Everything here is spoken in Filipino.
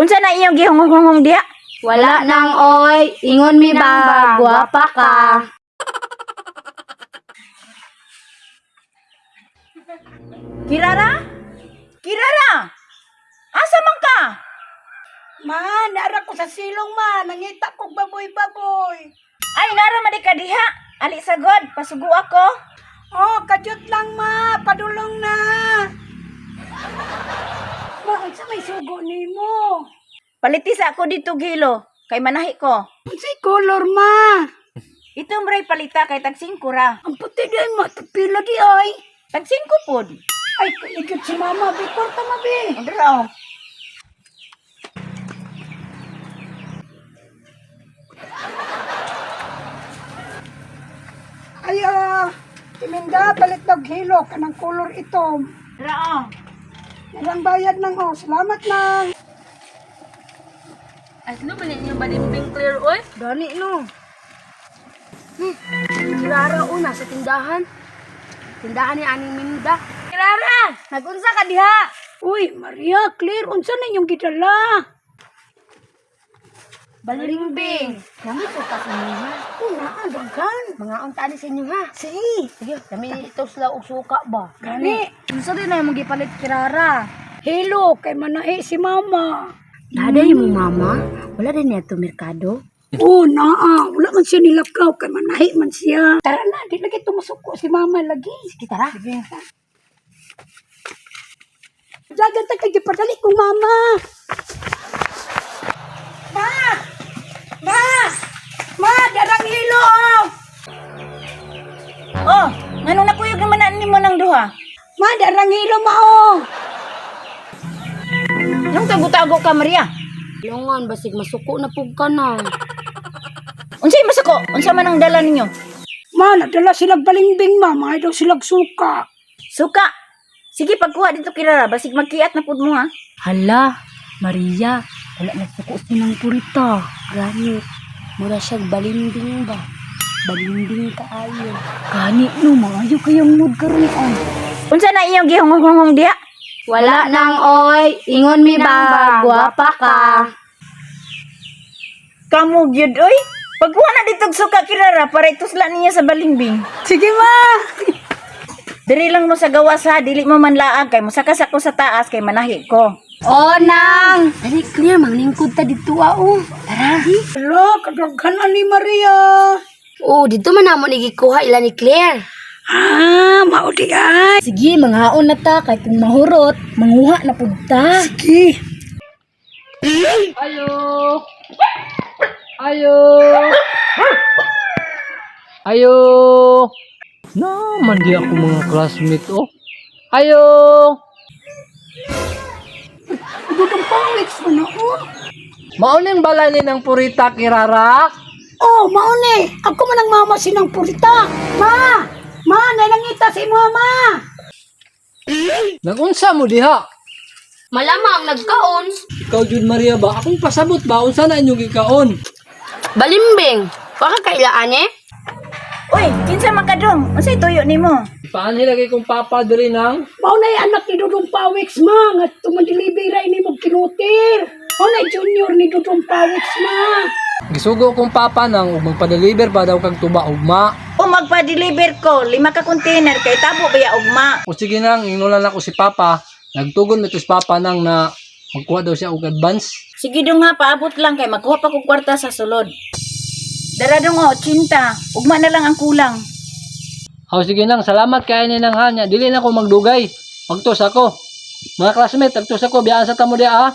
Unsa na iyong gihungong diha? Wala nang oy, ingon mi ba, guwapa ka. Kirara? Kirara! Asa man ka? Ma, naara ko sa silong ma. Nangita ko baboy-baboy. Ay, nara man di ka diha. Ali sagod, pasugo ako. Oh, kadyot lang ma. Padulong na. Ma, unsa may sugo nimo? Palitisa ako dito gilo. Kay manahi ko. Unsay color ma? Itong bray palita kay tag 5 ra. Ang puti din ma. Tagpila di ay. Tag 5 pod. Ay, kaligid si mama. Bikorta ma bi. Andra. Ay, timinda, palit dog hilo. Kanang color itom. Andra. Ilang bayad nang oh. Salamat nang. Ay, no, balik niyo balimbing clear, oy. Dani, no. Kirara, una sa tindahan. Tindahan ni Aning Minda. Kirara, nagunsa ka diha. Uy, Maria, clear. Unsa na inyong gidala? Balimbing. Kami suka sa inyo, ha? Una, daghan. Mga untani sa inyo, ha? Sige, kami ito sila og suka ba? Gani. Unsa din na yung gipalit kirara? Hilo, kay manahi si mama. Nada yung mama? Wala din niya ito merkado? Oo, naa. Wala man siya nilakaw. Kay manahi man siya. Tara na, di lagi tumusuko si mama lagi. Sige, tara. Jagan ta kay gipadali kong mama. Ma! Ma! Ma, darang hilo. Oh, nganong nakuyog naman na nimo nang duha? Ma, darang hilo mao. Nung tago-tago ka, Maria. Longan, basig masuko na pug ka na. Unsay masako? Unsa man ang dala ninyo? Ma, nadala silang balingbing ma. Mga daw silang suka. Suka. Sige, pagkuha dito kirara, basig magkiat na pud mo ha. Hala, Maria, wala na suko sa ng purita. Gani, mura siyang balimbing ba? Balimbing kaayo. Gani, no, maayo kayong mood karon on. Unsa na iyong gihungong diha? Wala nang oy, ingon mi ba, guwapa ka. Kamu gyud oy. Pagkuha na dito og suka kirara para itusla niya sa balimbing. Sige ma. Diri lang mo sa gawas ha, dili mo manlaag kay mosakas ako sa taas kay manahi ko. O nang! Dali, clear, manglingkod ta dito o. Tara. Hala, kadaghan ni Maria. Oh, dito man namon igikuha ila ni Claire. Ah, mao di ay. Sige, manghaon na ta kay kung mahurot, manguha na pud ta. Sige. Ayo. Ayo. Ayo. Naman di ako mga classmate oh. Ayo. Dudong pawits mo na oh. Mauning balani ng purita kirara. Oh, mao ni. Ako man ang mama sinang purita. Ma! Ma, nalangita si mama. Nagunsa mo diha? Malamang nagkaon. Ikaw Jud Maria ba? Akong pasabot ba unsa na inyong gikaon? Balimbing. Baka kailaan eh? Uy, kinsa man ka dong? Unsay tuyo nimo? Paano lagi kong papa diri nang? Mao na anak ni Dudong Pawix ma. Nga tumadilibira ini mo kinutir. Mao na junior ni Dudong Pawix ma. Gisugo kong papa nang ug magpa-deliver pa daw kag tuba ugma. O magpa-deliver ko 5 ka container kay tabo baya ugma. O sige nang inulan ako si papa. Nagtugon nito si papa nang na magkuha daw siya og advance. Sige dong ha, paabot lang kay magkuha pa kog kwarta sa sulod. Dara dong o, 80. Ugma na lang ang kulang. O sige nang salamat kay ni nang hanya. Dili na ko magdugay. Magtus ako. Mga classmate, agtus ako biyaan sa tamo dia ah.